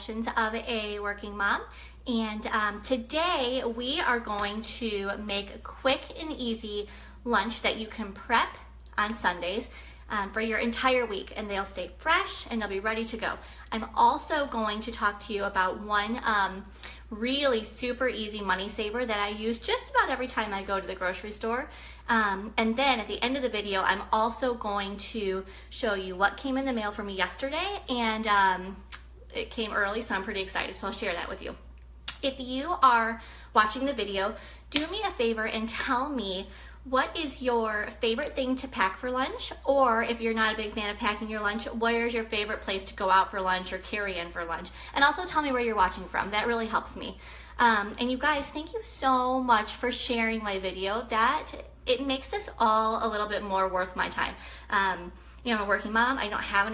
Confessions of a Working Mom. And today we are going to make a quick and easy lunch that you can prep on Sundays for your entire week, and they'll stay fresh and they'll be ready to go. I'm also going to talk to you about one really super easy money saver that I use just about every time I go to the grocery store. And then at the end of the video, I'm also going to show you what came in the mail for me yesterday, and it came early, so I'm pretty excited, so I'll share that with you. If you are watching the video, do me a favor and tell me what is your favorite thing to pack for lunch, or if you're not a big fan of packing your lunch, where's your favorite place to go out for lunch or carry in for lunch? And also tell me where you're watching from. That really helps me. And you guys, thank you so much for sharing my video. It makes this all a little bit more worth my time. You know, I'm a working mom. I don't have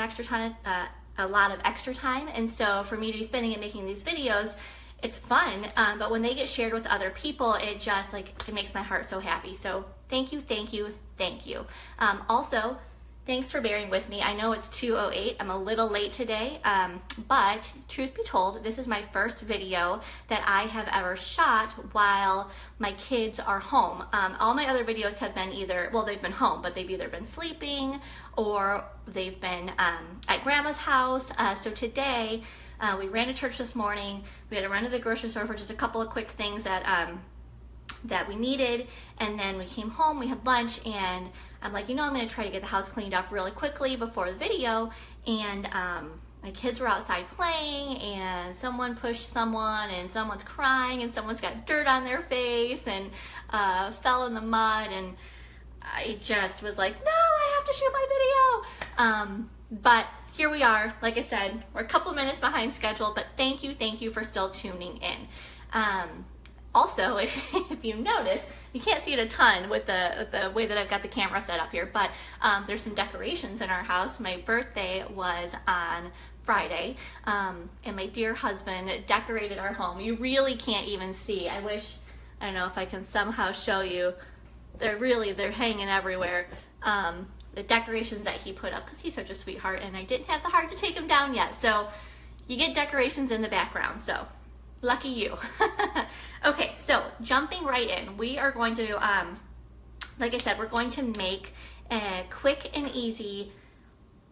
a lot of extra time, and so for me to be spending it making these videos, it's fun, but when they get shared with other people, it makes my heart so happy. So thank you, thank you, thank you. Also, thanks for bearing with me. I know it's 2:08. I'm a little late today, but truth be told, this is my first video that I have ever shot while my kids are home. All my other videos have been they've been home, but they've either been sleeping or they've been at grandma's house. So today, we ran to church this morning. We had to run to the grocery store for just a couple of quick things that we needed, and then we came home, we had lunch, and I'm like, I'm going to try to get the house cleaned up really quickly before the video, and my kids were outside playing, and someone pushed someone, and someone's crying, and someone's got dirt on their face, and fell in the mud, and I just was like, no, I have to shoot my video, but here we are. Like I said, we're a couple minutes behind schedule, but thank you for still tuning in. Also, if you notice, you can't see it a ton with the way that I've got the camera set up here, but there's some decorations in our house. My birthday was on Friday, and my dear husband decorated our home. You really can't even see. I don't know if I can somehow show you. They're hanging everywhere. The decorations that he put up, because he's such a sweetheart, and I didn't have the heart to take him down yet. So you get decorations in the background, so lucky you. Okay, so jumping right in, we are going to, like I said, we're going to make a quick and easy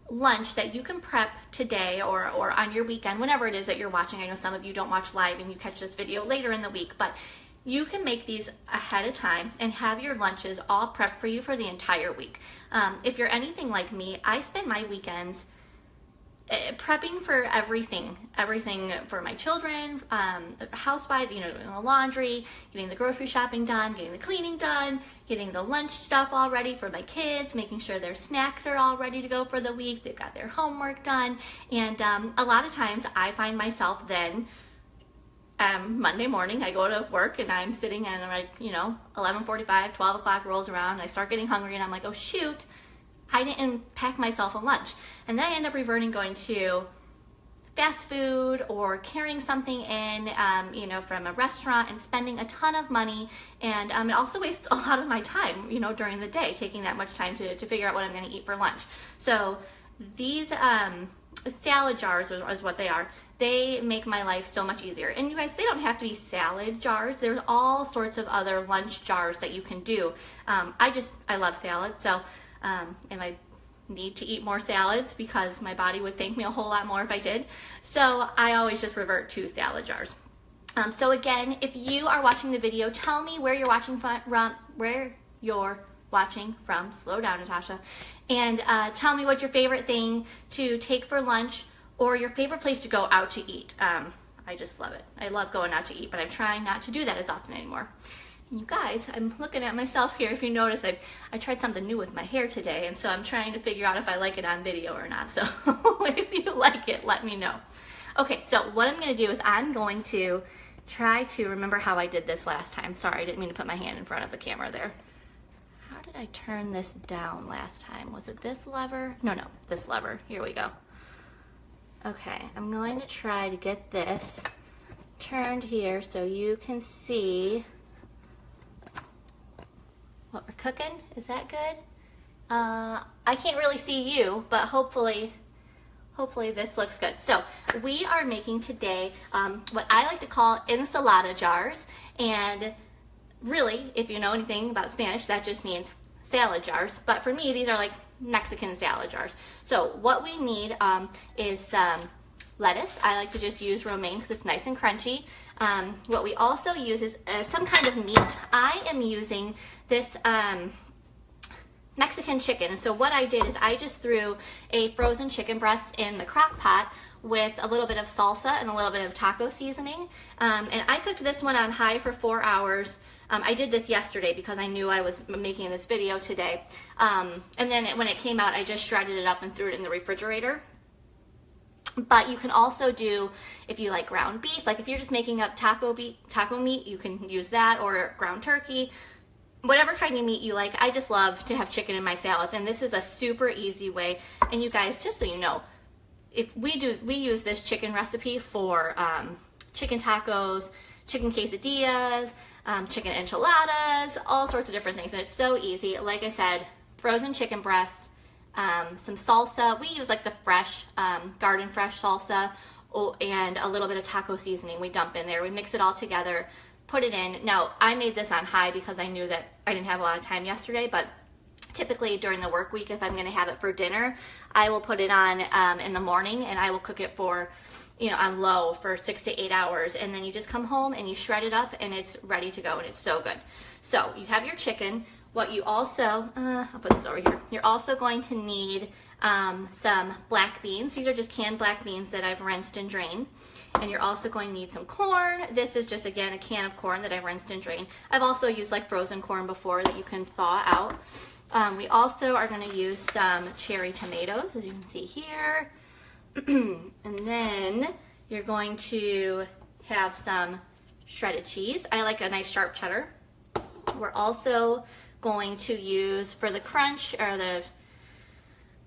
lunch that you can prep today or on your weekend, whenever it is that you're watching. I know some of you don't watch live and you catch this video later in the week, but you can make these ahead of time and have your lunches all prepped for you for the entire week. If you're anything like me, I spend my weekends prepping for everything for my children, housewise, doing the laundry, getting the grocery shopping done, getting the cleaning done, getting the lunch stuff all ready for my kids, making sure their snacks are all ready to go for the week, they've got their homework done, and a lot of times I find myself then, Monday morning, I go to work and I'm sitting and I'm like, 11:45, 12 o'clock rolls around, and I start getting hungry and I'm like, oh shoot, I didn't pack myself a lunch. And then I end up reverting going to fast food or carrying something in, from a restaurant and spending a ton of money. And it also wastes a lot of my time, during the day, taking that much time to figure out what I'm going to eat for lunch. So these salad jars is what they are. They make my life so much easier. And you guys, they don't have to be salad jars. There's all sorts of other lunch jars that you can do. I love salad, so and I need to eat more salads because my body would thank me a whole lot more if I did. So I always just revert to salad jars. So again, if you are watching the video, tell me where you're watching from. Slow down, Natasha. And tell me what's your favorite thing to take for lunch, or your favorite place to go out to eat. I just love it. I love going out to eat, but I'm trying not to do that as often anymore. And you guys, I'm looking at myself here. If you notice, I tried something new with my hair today, and so I'm trying to figure out if I like it on video or not. So if you like it, let me know. Okay, so what I'm going to do is I'm going to try to remember how I did this last time. Sorry, I didn't mean to put my hand in front of the camera there. How did I turn this down last time? Was it this lever? No, this lever. Here we go. Okay, I'm going to try to get this turned here so you can see what we're cooking. Is that good? I can't really see you, but hopefully hopefully this looks good. So we are making today what I like to call ensalada jars. And really, if you know anything about Spanish, that just means salad jars. But for me, these are like Mexican salad jars. So what we need is some lettuce. I like to just use romaine because it's nice and crunchy. What we also use is some kind of meat. I am using this Mexican chicken. So what I did is I just threw a frozen chicken breast in the crock pot with a little bit of salsa and a little bit of taco seasoning. And I cooked this one on high for 4 hours. I did this yesterday because I knew I was making this video today. And then when it came out, I just shredded it up and threw it in the refrigerator. But you can also do, if you like ground beef, like if you're just making up taco meat, you can use that, or ground turkey, whatever kind of meat you like. I just love to have chicken in my salads, and this is a super easy way. And you guys, just so you know, if we use this chicken recipe for chicken tacos, chicken quesadillas, chicken enchiladas, all sorts of different things, and it's so easy. Like I said, frozen chicken breasts, some salsa. We use like the fresh, garden fresh salsa, and a little bit of taco seasoning we dump in there. We mix it all together, put it in. Now, I made this on high because I knew that I didn't have a lot of time yesterday, but typically during the work week, if I'm gonna have it for dinner, I will put it on in the morning, and I will cook it for, on low for 6 to 8 hours. And then you just come home and you shred it up and it's ready to go, and it's so good. So you have your chicken. What you also, I'll put this over here. You're also going to need some black beans. These are just canned black beans that I've rinsed and drained. And you're also going to need some corn. This is just, again, a can of corn that I've rinsed and drained. I've also used like frozen corn before that you can thaw out. We also are going to use some cherry tomatoes, as you can see here. And then you're going to have some shredded cheese. I like a nice sharp cheddar. We're also going to use, for the crunch, or the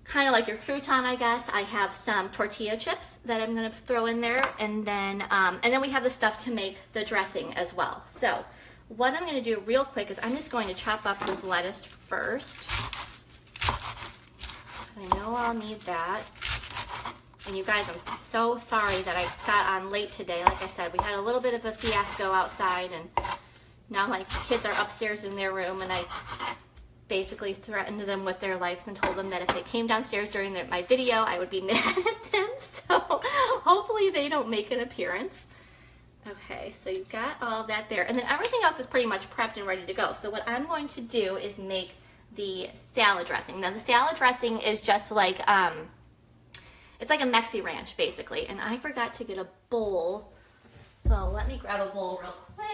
kind of like your crouton, I guess, I have some tortilla chips that I'm going to throw in there. And then we have the stuff to make the dressing as well. So what I'm going to do real quick is I'm just going to chop up this lettuce first. I know I'll need that. And you guys, I'm so sorry that I got on late today. Like I said, we had a little bit of a fiasco outside, and now my kids are upstairs in their room, and I basically threatened them with their lives and told them that if they came downstairs during my video, I would be mad at them. So hopefully they don't make an appearance. Okay, so you've got all of that there. And then everything else is pretty much prepped and ready to go. So what I'm going to do is make the salad dressing. Now the salad dressing is just like, it's like a Mexi Ranch basically. And I forgot to get a bowl. So let me grab a bowl real quick.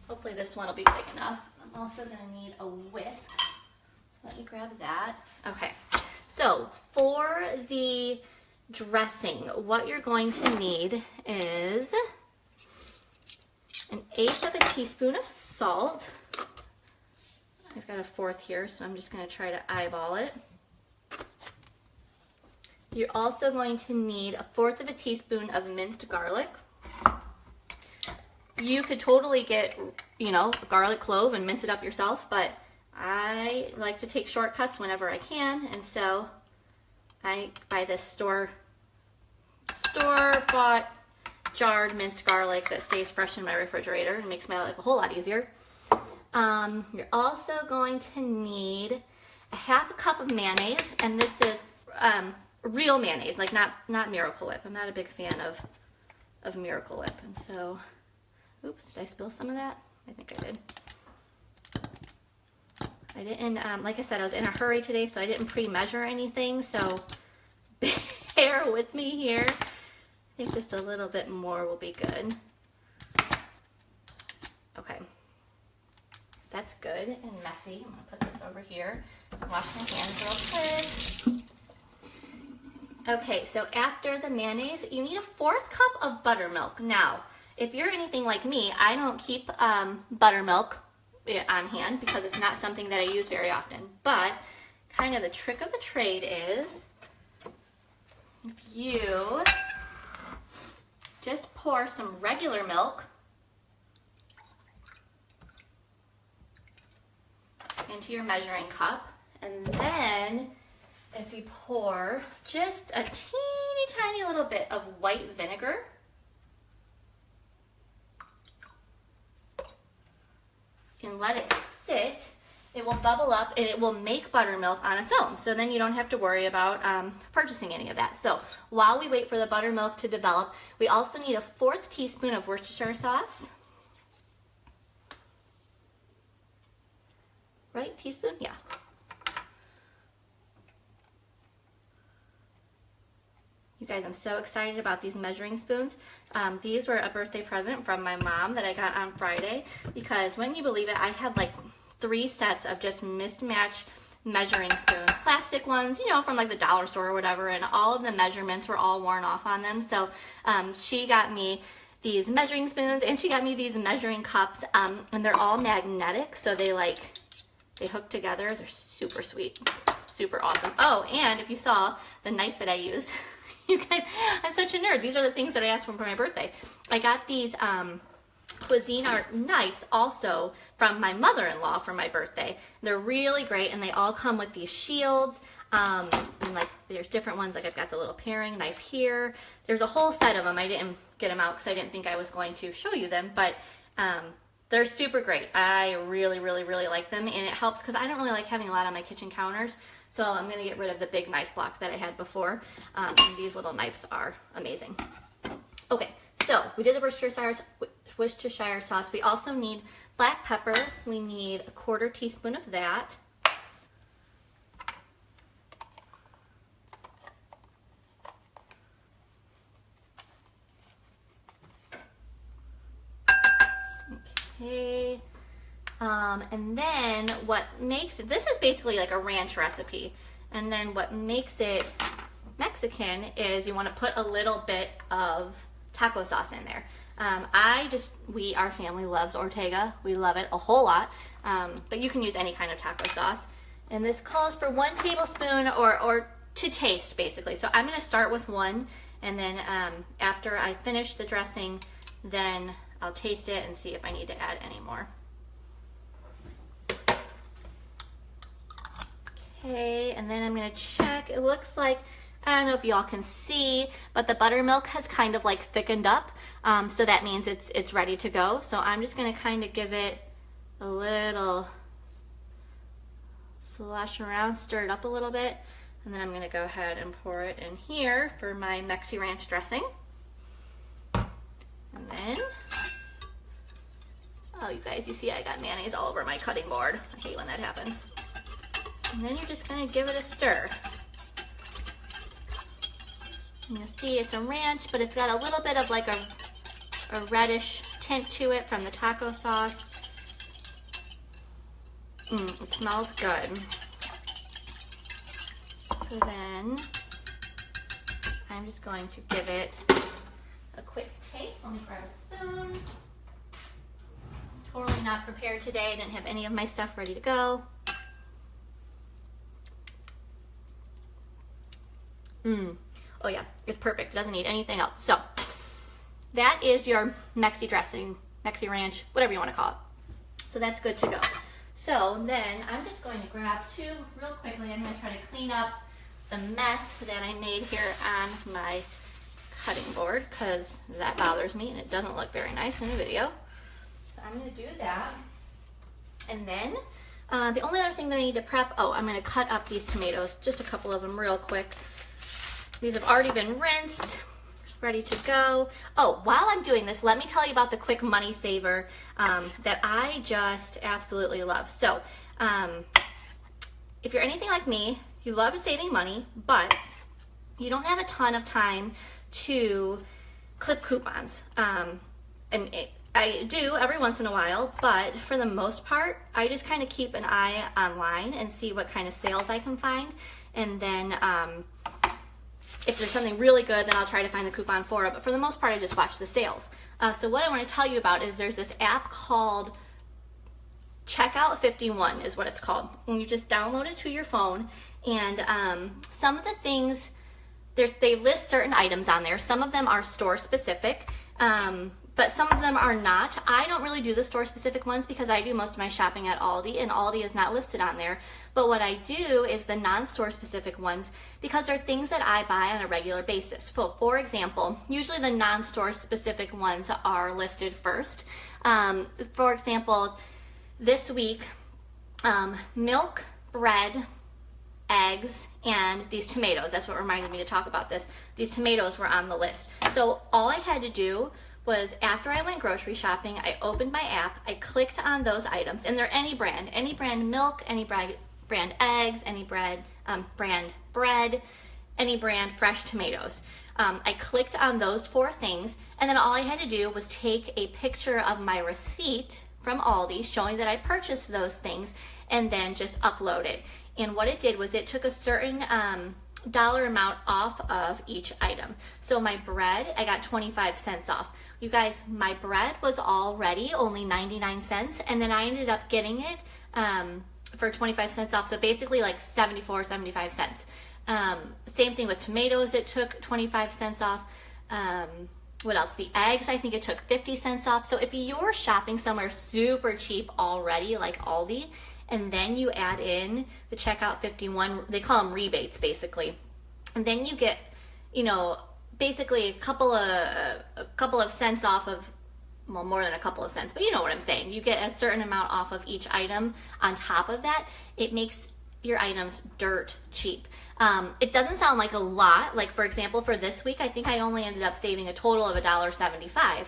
Hopefully this one will be big enough. I'm also going to need a whisk. So let me grab that. Okay, so for the dressing, what you're going to need is 1/8 of a teaspoon of salt. I've got a 1/4 here, so I'm just going to try to eyeball it. You're also going to need 1/4 of a teaspoon of minced garlic. You could totally get, a garlic clove and mince it up yourself, but I like to take shortcuts whenever I can, and so I buy this store-bought jarred minced garlic that stays fresh in my refrigerator and makes my life a whole lot easier. You're also going to need 1/2 cup of mayonnaise, and this is real mayonnaise, like not Miracle Whip. I'm not a big fan of Miracle Whip, and so, oops, did I spill some of that? I think I did. I didn't, like I said, I was in a hurry today, so I didn't pre-measure anything, so bear with me here. I think just a little bit more will be good. Okay. That's good and messy. I'm going to put this over here and wash my hands real quick. Okay, so after the mayonnaise, you need 1/4 cup of buttermilk. Now, if you're anything like me, I don't keep buttermilk on hand because it's not something that I use very often. But kind of the trick of the trade is if you just pour some regular milk into your measuring cup, and then if you pour just a teeny tiny little bit of white vinegar, and let it sit, it will bubble up and it will make buttermilk on its own. So then you don't have to worry about purchasing any of that. So while we wait for the buttermilk to develop, we also need a 1/4 teaspoon of Worcestershire sauce. Right, teaspoon? Yeah. You guys, I'm so excited about these measuring spoons. These were a birthday present from my mom that I got on Friday, because when you believe it, I had like 3 sets of just mismatched measuring spoons, plastic ones, you know, from like the dollar store or whatever, and all of the measurements were all worn off on them. So she got me these measuring spoons, and she got me these measuring cups, and they're all magnetic, so they hook together. They're super sweet, super awesome. Oh, and if you saw the knife that I used, you guys, I'm such a nerd. These are the things that I asked for my birthday. I got these Cuisinart knives also from my mother-in-law for my birthday. They're really great, and they all come with these shields. And like, there's different ones. Like, I've got the little paring knife here. There's a whole set of them. I didn't get them out because I didn't think I was going to show you them, but they're super great. I really, really, really like them, and it helps because I don't really like having a lot on my kitchen counters. So I'm going to get rid of the big knife block that I had before. And these little knives are amazing. Okay, so we did the Worcestershire sauce. We also need black pepper. We need a 1/4 teaspoon of that. Okay. And then what makes it, this is basically like a ranch recipe, and then what makes it Mexican is you want to put a little bit of taco sauce in there. Our family loves Ortega. We love it a whole lot, but you can use any kind of taco sauce. And this calls for 1 tablespoon or to taste, basically. So I'm going to start with 1, and then after I finish the dressing, then I'll taste it and see if I need to add any more. Okay, and then I'm going to check. It looks like, I don't know if y'all can see, but the buttermilk has kind of like thickened up. So that means it's ready to go. So I'm just going to kind of give it a little slosh around, stir it up a little bit, and then I'm going to go ahead and pour it in here for my Mexi Ranch dressing. And then, oh, you guys, you see I got mayonnaise all over my cutting board. I hate when that happens. And then you're just going to give it a stir. You'll see it's a ranch, but it's got a little bit of like a reddish tint to it from the taco sauce. It smells good. So then I'm just going to give it a quick taste. Let me grab a spoon. Totally not prepared today. I didn't have any of my stuff ready to go. Oh yeah, it's perfect. It doesn't need anything else. So that is your Mexi dressing, Mexi Ranch, whatever you want to call it. So that's good to go. So then I'm just going to grab 2 real quickly. I'm going to try to clean up the mess that I made here on my cutting board, because that bothers me and it doesn't look very nice in a video. So I'm going to do that. And then the only other thing that I need to prep, I'm going to cut up these tomatoes, just a couple of them real quick. These have already been rinsed, ready to go. Oh, while I'm doing this, let me tell you about the quick money saver that I just absolutely love. So if you're anything like me, you love saving money, but you don't have a ton of time to clip coupons. I do every once in a while, but for the most part, I just kind of keep an eye online and see what kind of sales I can find. And then if there's something really good, then I'll try to find the coupon for it. But for the most part, I just watch the sales. So what I want to tell you about is there's this app called Checkout 51 is what it's called. And you just download it to your phone. And some of the things, they list certain items on there. Some of them are store specific. but some of them are not. I don't really do the store specific ones because I do most of my shopping at Aldi, and Aldi is not listed on there. But what I do is the non-store specific ones because they're things that I buy on a regular basis. So for example, usually the non-store specific ones are listed first. For example, this week, milk, bread, eggs, and these tomatoes. That's what reminded me to talk about this. These tomatoes were on the list. So all I had to do was, after I went grocery shopping, I opened my app, I clicked on those items, and they're any brand milk, any brand eggs, any brand bread, any brand fresh tomatoes. I clicked on those 4 things, and then all I had to do was take a picture of my receipt from Aldi showing that I purchased those things, and then just upload it. And what it did was it took a certain dollar amount off of each item. So my bread, I got 25 cents off. You guys, my bread was already only 99 cents, and then I ended up getting it for 25 cents off. So basically like 75 cents. Same thing with tomatoes, it took 25 cents off. What else? The eggs, I think it took 50 cents off. So if you're shopping somewhere super cheap already, like Aldi, and then you add in the checkout 51, they call them rebates basically, and then you get, you know, basically a couple of cents off of, well, more than a couple of cents, but you know what I'm saying. You get a certain amount off of each item on top of that. It makes your items dirt cheap. It doesn't sound like a lot. Like for example, for this week, I think I only ended up saving a total of $1.75.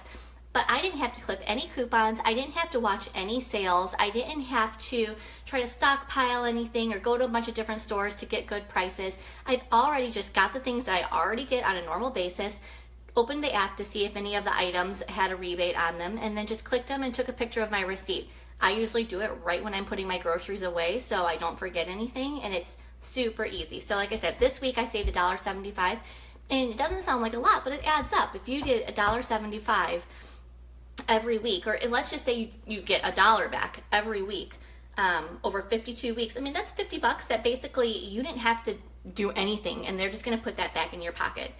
But I didn't have to clip any coupons. I didn't have to watch any sales. I didn't have to try to stockpile anything or go to a bunch of different stores to get good prices. I've already just got the things that I already get on a normal basis, opened the app to see if any of the items had a rebate on them, and then just clicked them and took a picture of my receipt. I usually do it right when I'm putting my groceries away so I don't forget anything, and it's super easy. So like I said, this week I saved $1.75, and it doesn't sound like a lot, but it adds up. If you did $1.75 every week, or let's just say you get $1 back every week over 52 weeks, I mean, that's $50 that basically you didn't have to do anything, and they're just going to put that back in your pocket.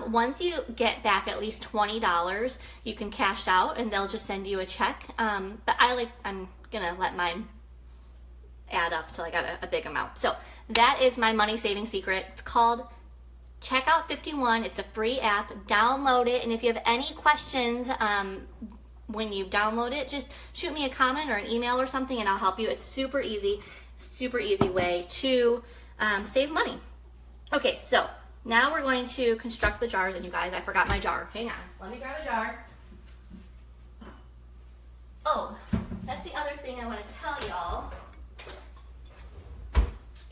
Once you get back at least $20, you can cash out and they'll just send you a check. But I'm gonna let mine add up till I got a big amount. So that is my money saving secret. It's called Checkout 51. It's a free app. Download it, and if you have any questions when you download it, just shoot me a comment or an email or something and I'll help you. It's super easy way to save money. Okay, so now we're going to construct the jars, and you guys, I forgot my jar. Hang on, let me grab a jar. Oh, that's the other thing I want to tell y'all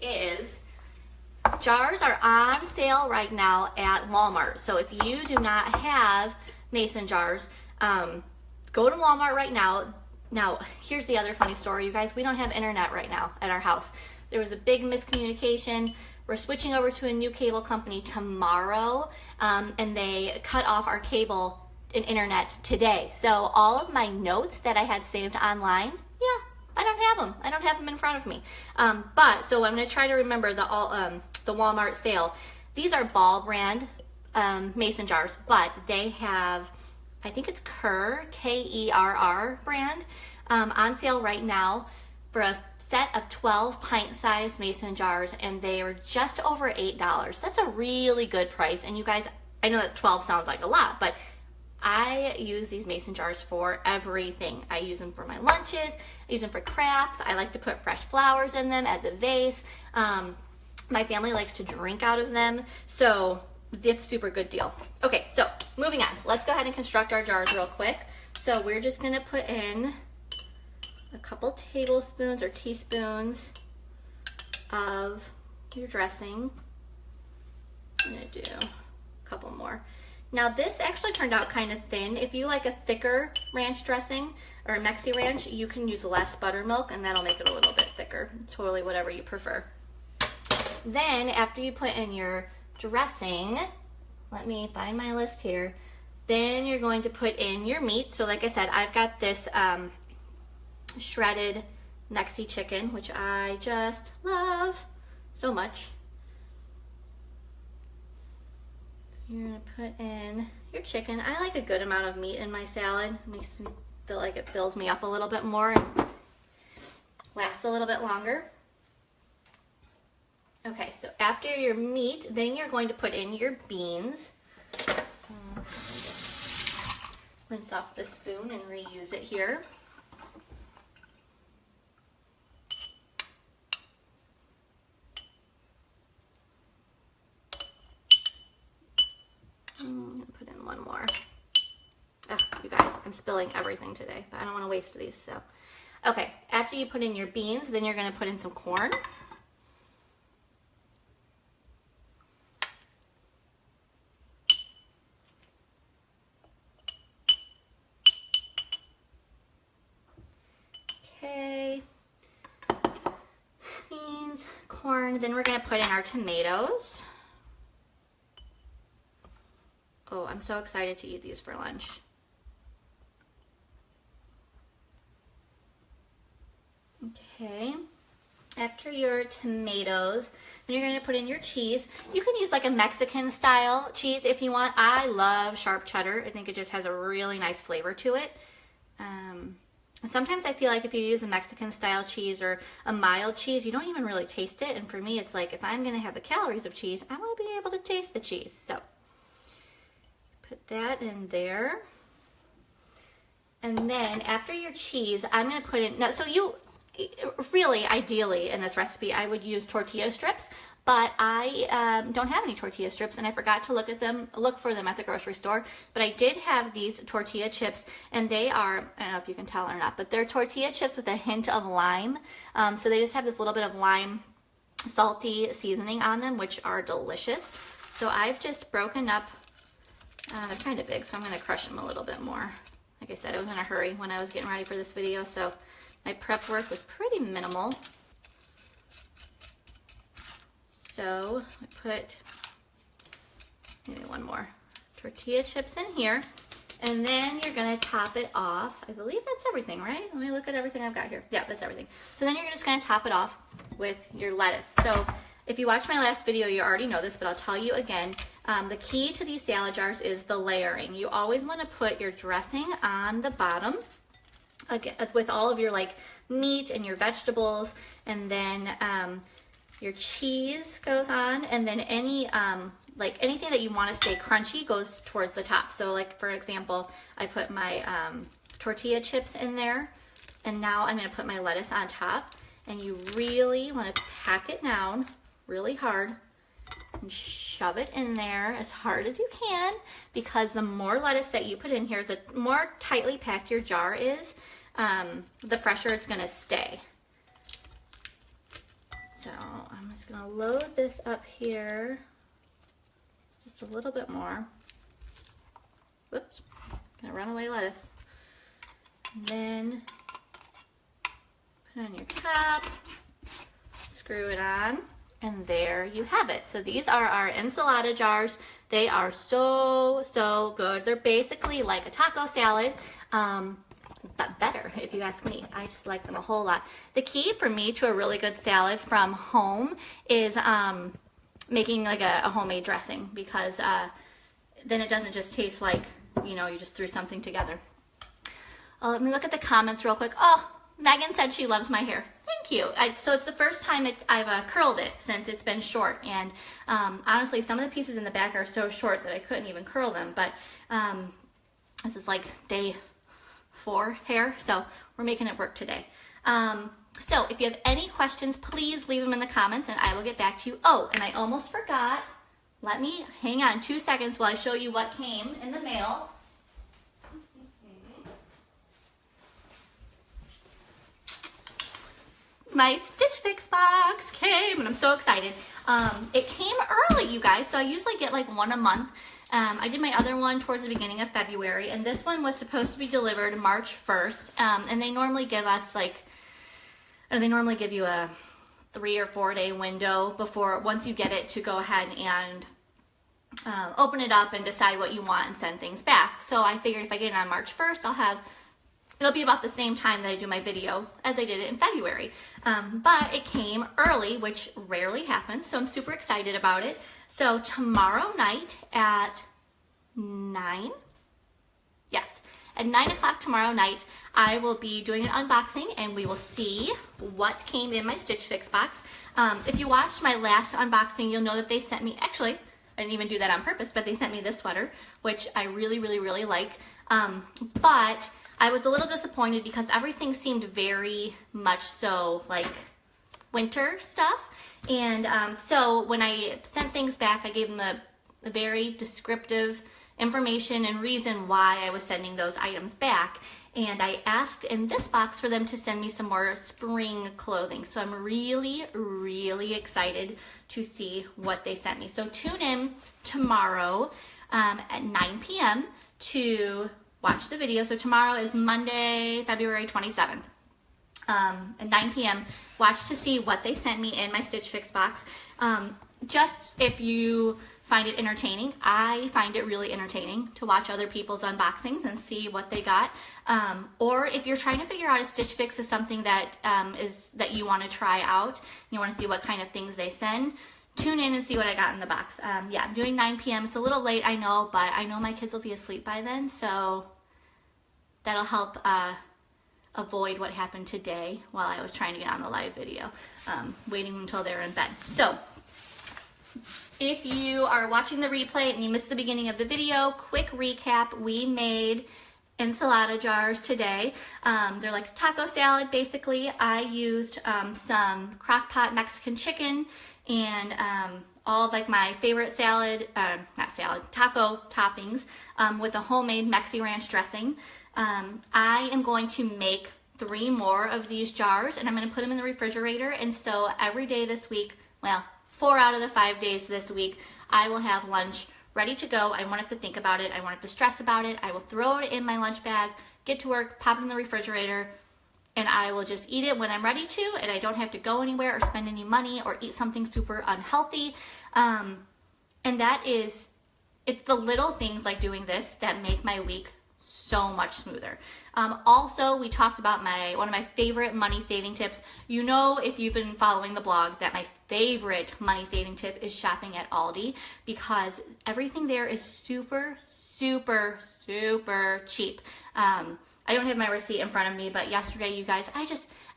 is jars are on sale right now at Walmart. So if you do not have mason jars, go to Walmart right now. Now, here's the other funny story, you guys. We don't have internet right now at our house. There was a big miscommunication. We're switching over to a new cable company tomorrow, and they cut off our cable and internet today. So all of my notes that I had saved online, yeah, I don't have them. I don't have them in front of me. But so I'm going to try to remember the Walmart sale. These are Ball brand mason jars, but they have, I think it's Kerr, K-E-R-R brand, on sale right now for a set of 12 pint-sized mason jars, and they are just over $8. That's a really good price. And you guys, I know that 12 sounds like a lot, but I use these mason jars for everything. I use them for my lunches, I use them for crafts, I like to put fresh flowers in them as a vase. My family likes to drink out of them, so it's a super good deal. Okay, so moving on. Let's go ahead and construct our jars real quick. So we're just gonna put in a couple tablespoons or teaspoons of your dressing. I'm gonna do a couple more. Now this actually turned out kind of thin. If you like a thicker ranch dressing or a Mexi Ranch, you can use less buttermilk and that'll make it a little bit thicker. Totally whatever you prefer. Then after you put in your dressing, let me find my list here, then you're going to put in your meat. So like I said, I've got this shredded Mexi chicken, which I just love so much. You're gonna put in your chicken. I like a good amount of meat in my salad. It makes me feel like it fills me up a little bit more and lasts a little bit longer. Okay, so after your meat, then you're going to put in your beans. Rinse off the spoon and reuse it here. Put in one more. Oh, you guys, I'm spilling everything today, but I don't want to waste these, so. Okay, after you put in your beans, then you're going to put in some corn. Okay, beans, corn, then we're going to put in our tomatoes. Oh, I'm so excited to eat these for lunch. Okay, after your tomatoes, then you're going to put in your cheese. You can use like a Mexican style cheese if you want. I love sharp cheddar. I think it just has a really nice flavor to it. Sometimes I feel like if you use a Mexican style cheese or a mild cheese, you don't even really taste it. And for me, it's like if I'm going to have the calories of cheese, I want to be able to taste the cheese. So put that in there. And then after your cheese, I'm going to put in, now, so you really, ideally in this recipe, I would use tortilla strips, but I don't have any tortilla strips and I forgot to look for them at the grocery store. But I did have these tortilla chips and they are, I don't know if you can tell or not, but they're tortilla chips with a hint of lime. So they just have this little bit of lime salty seasoning on them, which are delicious. So I've just broken up, they're kind of big, so I'm going to crush them a little bit more. Like I said, I was in a hurry when I was getting ready for this video, so my prep work was pretty minimal. So I put maybe one more tortilla chips in here, and then you're going to top it off. I believe that's everything, right? Let me look at everything I've got here. Yeah, that's everything. So then you're just going to top it off with your lettuce. So if you watched my last video, you already know this, but I'll tell you again. The key to these salad jars is the layering. You always want to put your dressing on the bottom with all of your like meat and your vegetables, and then your cheese goes on, and then any like anything that you want to stay crunchy goes towards the top. So like for example, I put my tortilla chips in there, and now I'm going to put my lettuce on top, and you really want to pack it down really hard and shove it in there as hard as you can, because the more lettuce that you put in here, the more tightly packed your jar is, the fresher it's going to stay. So I'm just going to load this up here just a little bit more. Whoops, gonna run away lettuce. And then put it on your top, screw it on, and there you have it. So these are our ensalada jars. They are so, so good. They're basically like a taco salad, but better if you ask me. I just like them a whole lot. The key for me to a really good salad from home is making like a homemade dressing, because then it doesn't just taste like, you know, you just threw something together. Let me look at the comments real quick. Oh, Megan said she loves my hair. Thank you. So it's the first time I've curled it since it's been short, and honestly, some of the pieces in the back are so short that I couldn't even curl them, but this is like day 4 hair, so we're making it work today. So if you have any questions, please leave them in the comments and I will get back to you. Oh, and I almost forgot. Let me hang on 2 seconds while I show you what came in the mail. My Stitch Fix box came, and I'm so excited. It came early, you guys, so I usually get like one a month. I did my other one towards the beginning of February, and this one was supposed to be delivered March 1st, and they normally give us like, or they normally give you a 3 or 4 day window before, once you get it, to go ahead and open it up and decide what you want and send things back. So I figured if I get it on March 1st, it'll be about the same time that I do my video as I did it in February. But it came early, which rarely happens, so I'm super excited about it. So tomorrow night at 9, yes, at 9 o'clock tomorrow night, I will be doing an unboxing and we will see what came in my Stitch Fix box. If you watched my last unboxing, you'll know that they sent me, actually, I didn't even do that on purpose, but they sent me this sweater, which I really, really, really like. But I was a little disappointed because everything seemed very much so like winter stuff. And so when I sent things back, I gave them a very descriptive information and reason why I was sending those items back. And I asked in this box for them to send me some more spring clothing. So I'm really, really excited to see what they sent me. So tune in tomorrow at 9 p.m. to watch the video. So tomorrow is Monday, February 27th. At 9 p.m. watch to see what they sent me in my Stitch Fix box. Just if you find it entertaining, I find it really entertaining to watch other people's unboxings and see what they got. Or if you're trying to figure out if Stitch Fix is something that that you want to try out, you want to see what kind of things they send, tune in and see what I got in the box. Yeah, I'm doing 9 p.m. It's a little late, I know, but I know my kids will be asleep by then, so that'll help avoid what happened today while I was trying to get on the live video, waiting until they're in bed. So if you are watching the replay and you missed the beginning of the video, quick recap, we made ensalada jars today. They're like taco salad, basically. I used some crock pot Mexican chicken and all of like my favorite taco toppings with a homemade Mexi Ranch dressing. I am going to make 3 more of these jars and I'm going to put them in the refrigerator, and so every day this week, well, 4 out of the 5 days this week, I will have lunch ready to go. I won't have to think about it. I won't have to stress about it. I will throw it in my lunch bag, get to work, pop it in the refrigerator, and I will just eat it when I'm ready to, and I don't have to go anywhere or spend any money or eat something super unhealthy. And that is, it's the little things like doing this that make my week so much smoother. Also, we talked about one of my favorite money saving tips. You know, if you've been following the blog, that my favorite money saving tip is shopping at Aldi, because everything there is super, super, super cheap. I don't have my receipt in front of me, but yesterday, you guys,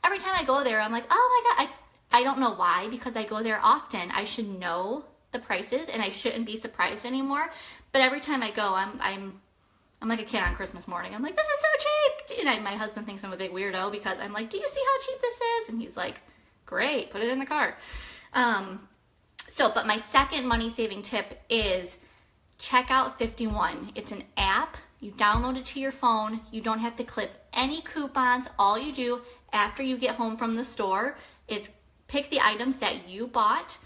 every time I go there, I'm like, oh my God, I don't know why, because I go there often. I should know the prices and I shouldn't be surprised anymore. But every time I go, I'm like a kid on Christmas morning. I'm like, this is so cheap. And my husband thinks I'm a big weirdo because I'm like, do you see how cheap this is? And he's like, great, put it in the cart. But my second money saving tip is Checkout 51. It's an app. You download it to your phone. You don't have to clip any coupons. All you do after you get home from the store is pick the items that you bought,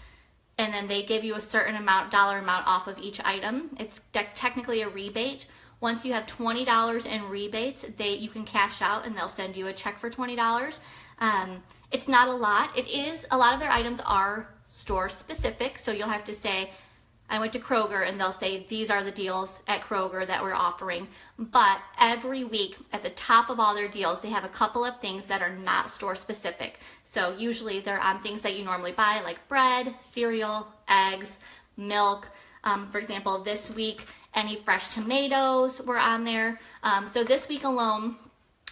and then they give you a certain dollar amount off of each item. It's technically a rebate. Once you have $20 in rebates, you can cash out and they'll send you a check for $20. It's not a lot. A lot of their items are store specific, so you'll have to say, I went to Kroger, and they'll say, these are the deals at Kroger that we're offering. But every week, at the top of all their deals, they have a couple of things that are not store specific. So usually they're on things that you normally buy, like bread, cereal, eggs, milk. For example, this week, any fresh tomatoes were on there. So this week alone,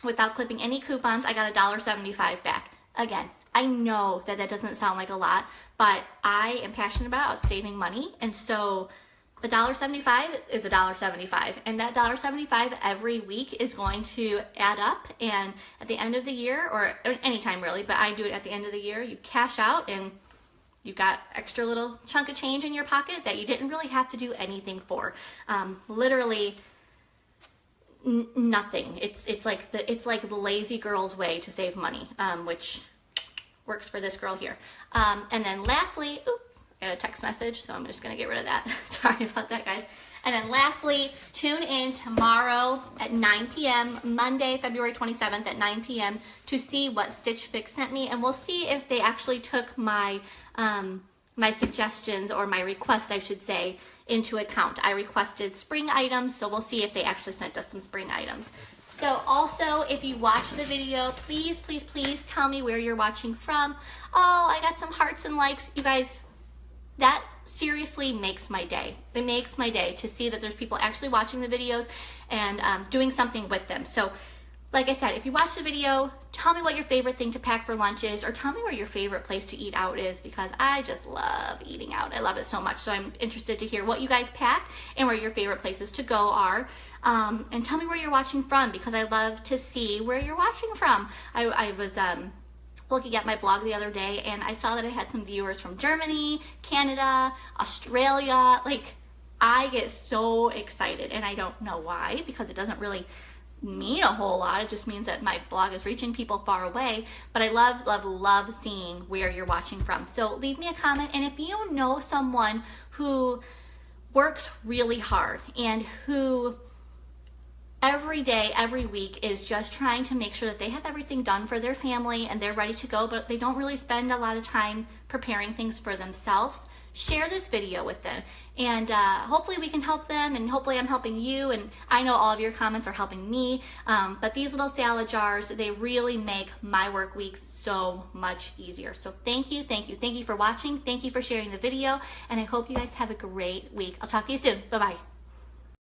without clipping any coupons, I got $1.75 back. Again, I know that doesn't sound like a lot, but I am passionate about saving money, and so $1.75 is $1.75, and that $1.75 every week is going to add up, and at the end of the year, or anytime really, but I do it at the end of the year, you cash out and you got extra little chunk of change in your pocket that you didn't really have to do anything for. Literally nothing. It's like the lazy girl's way to save money, which works for this girl here. And then lastly, I got a text message, so I'm just gonna get rid of that. Sorry about that, guys. And then lastly, tune in tomorrow at 9 p.m., Monday, February 27th at 9 p.m. to see what Stitch Fix sent me, and we'll see if they actually took my my suggestions, or my request, I should say, into account. I requested spring items, so we'll see if they actually sent us some spring items. So also, if you watch the video, please, please, please tell me where you're watching from. Oh, I got some hearts and likes. You guys, that seriously makes my day. It makes my day to see that there's people actually watching the videos and doing something with them. So like I said, if you watch the video, tell me what your favorite thing to pack for lunch is, or tell me where your favorite place to eat out is, because I just love eating out. I love it so much. So I'm interested to hear what you guys pack and where your favorite places to go are. And tell me where you're watching from, because I love to see where you're watching from. I was looking at my blog the other day, and I saw that I had some viewers from Germany, Canada, Australia. Like, I get so excited, and I don't know why, because it doesn't really mean a whole lot. It just means that my blog is reaching people far away. But I love, love, love seeing where you're watching from. So leave me a comment, and if you know someone who works really hard and who every day, every week is just trying to make sure that they have everything done for their family and they're ready to go, but they don't really spend a lot of time preparing things for themselves, share this video with them, and hopefully we can help them, and hopefully I'm helping you, and I know all of your comments are helping me. But these little salad jars, they really make my work week so much easier. So thank you, thank you, thank you for watching. Thank you for sharing the video, and I hope you guys have a great week. I'll talk to you soon. Bye-bye.